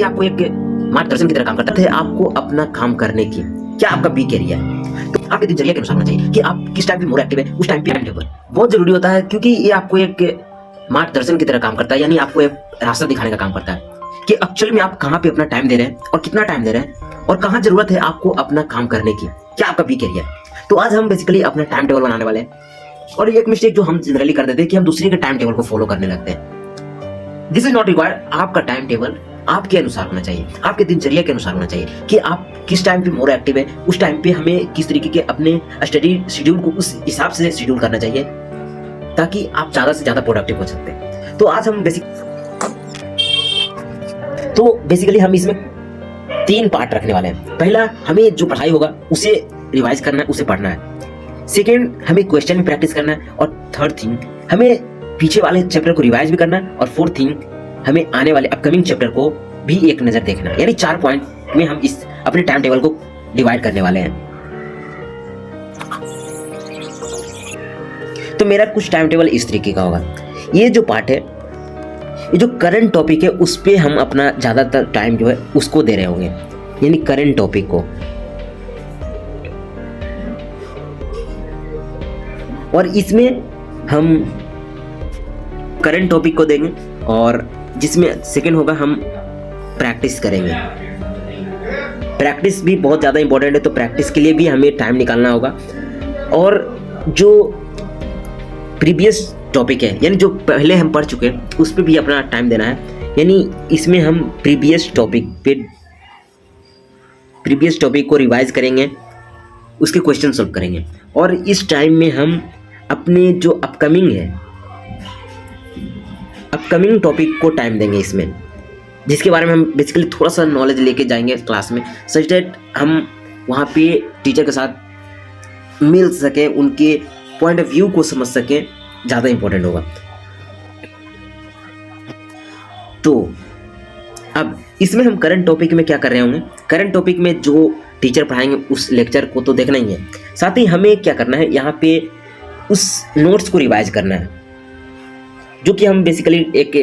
ये आपको एक मार्गदर्शन की तरह काम करता है आपको अपना काम करने की, क्या आपका वीक एरिया है, तो आपके दिनचर्या के अनुसार होना चाहिए कि आप किस टाइम पे मोर एक्टिव है, उस टाइम पे टाइम टेबल बहुत जरूरी होता है, क्योंकि ये आपको एक मार्गदर्शन की तरह काम करता है, यानी आपको एक रास्ता दिखाने का काम करता है कि एक्चुअली में आप कहाँ पे अपना टाइम दे रहे हैं और कितना टाइम दे रहे हैं और कहाँ जरूरत है आपको अपना काम करने की, क्या आपका वीक एरिया है। तो आज हम बेसिकली अपना टाइम टेबल बनाने वाले हैं, और ये एक मिस्टेक जो हम जनरली कर देते हैं कि हम दूसरे के टाइम टेबल को फॉलो करने लगते हैं। This is not required. आपका टाइम टेबल आपके अनुसार होना चाहिए, आपके दिनचर्या के अनुसार होना चाहिए कि आप किस टाइम पे मोर एक्टिव है, उस टाइम पे हमें किस तरीके के अपने स्टडी शेड्यूल को उस हिसाब से शेड्यूल करना चाहिए ताकि आप ज्यादा से ज्यादा प्रोडक्टिव हो सकते हैं। तो आज हम बेसिकली हम इसमें 3 पार्ट रखने वाले हैं। पहला, हमें जो पढ़ाई होगा उसे रिवाइज करना है, उसे पढ़ना है। सेकेंड, हमें क्वेश्चन में प्रैक्टिस करना है, और थर्ड थिंग, हमें पीछे वाले चैप्टर को रिवाइज भी करना है, और फोर्थ थिंग, हमें आने वाले अपकमिंग चैप्टर को भी एक नजर देखना है। यानी 4 पॉइंट में हम इस अपने टाइम टेबल को डिवाइड करने वाले हैं। तो मेरा कुछ टाइम टेबल इस तरीके का होगा। ये जो पार्ट है, ये जो करंट टॉपिक है, उस पे हम अपना ज्यादातर टाइम जो है उसको दे रहे होंगे, यानी करंट टॉपिक को। और इसमें हम करंट टॉपिक को देंगे, और जिसमें सेकंड होगा हम प्रैक्टिस करेंगे। प्रैक्टिस भी बहुत ज़्यादा इंपॉर्टेंट है, तो प्रैक्टिस के लिए भी हमें टाइम निकालना होगा। और जो प्रीवियस टॉपिक है, यानी जो पहले हम पढ़ चुके हैं, उस पर भी अपना टाइम देना है। यानी इसमें हम प्रीवियस टॉपिक को रिवाइज करेंगे, उसके क्वेश्चन सॉल्व करेंगे। और इस टाइम में हम अपने जो अपकमिंग टॉपिक को टाइम देंगे इसमें, जिसके बारे में हम बेसिकली थोड़ा सा नॉलेज लेके जाएंगे क्लास में, सच दैट हम वहाँ पे टीचर के साथ मिल सकें, उनके पॉइंट ऑफ व्यू को समझ सकें, ज़्यादा इंपॉर्टेंट होगा। तो अब इसमें हम करंट टॉपिक में क्या कर रहे होंगे, करंट टॉपिक में जो टीचर पढ़ाएंगे उस लेक्चर को तो देखना ही है, साथ ही हमें क्या करना है, यहाँ पे उस नोट्स को रिवाइज करना है। जो कि हम बेसिकली एक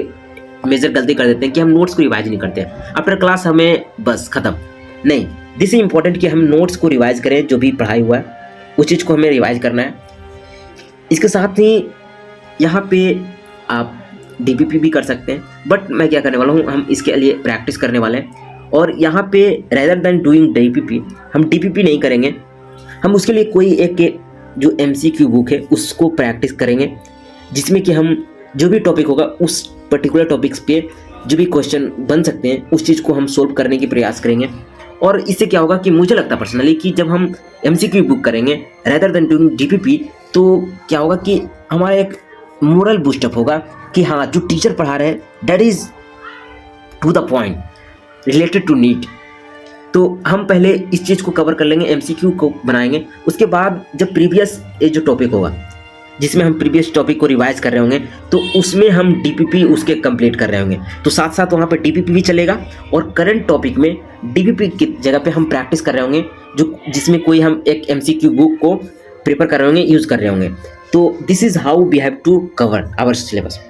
मेजर गलती कर देते हैं कि हम नोट्स को रिवाइज नहीं करते हैं। आफ्टर क्लास हमें बस खत्म नहीं, दिस इज इंपॉर्टेंट कि हम नोट्स को रिवाइज करें, जो भी पढ़ाई हुआ है उस चीज़ को हमें रिवाइज करना है। इसके साथ ही यहाँ पे आप डीपीपी भी कर सकते हैं, बट मैं क्या करने वाला हूँ, हम इसके लिए प्रैक्टिस करने वाले हैं। और यहाँ पे रेदर देन डूइंग डीपीपी, हम डीपीपी नहीं करेंगे, हम उसके लिए कोई एक जो MCQ बुक है उसको प्रैक्टिस करेंगे, जिसमें कि हम जो भी टॉपिक होगा उस पर्टिकुलर टॉपिक्स पे जो भी क्वेश्चन बन सकते हैं उस चीज़ को हम सोल्व करने की प्रयास करेंगे। और इससे क्या होगा कि मुझे लगता है पर्सनली कि जब हम MCQ बुक करेंगे रेदर देन डूइंग DPP, तो क्या होगा कि हमारा एक मोरल बूस्टअप होगा कि हाँ, जो टीचर पढ़ा रहे हैं that is to the point, related to NEET. तो हम पहले इस चीज़ को कवर कर लेंगे, MCQ को बनाएंगे। उसके बाद जब प्रीवियस जो टॉपिक होगा, जिसमें हम प्रीवियस टॉपिक को रिवाइज कर रहे होंगे, तो उसमें हम DPP उसके कंप्लीट कर रहे होंगे। तो साथ साथ वहाँ पे DPP भी चलेगा, और करंट टॉपिक में DPP की जगह पे हम प्रैक्टिस कर रहे होंगे, जिसमें कोई हम एक MCQ बुक को प्रिपेयर कर रहे होंगे, यूज़ कर रहे होंगे। तो this is how we have to cover our syllabus.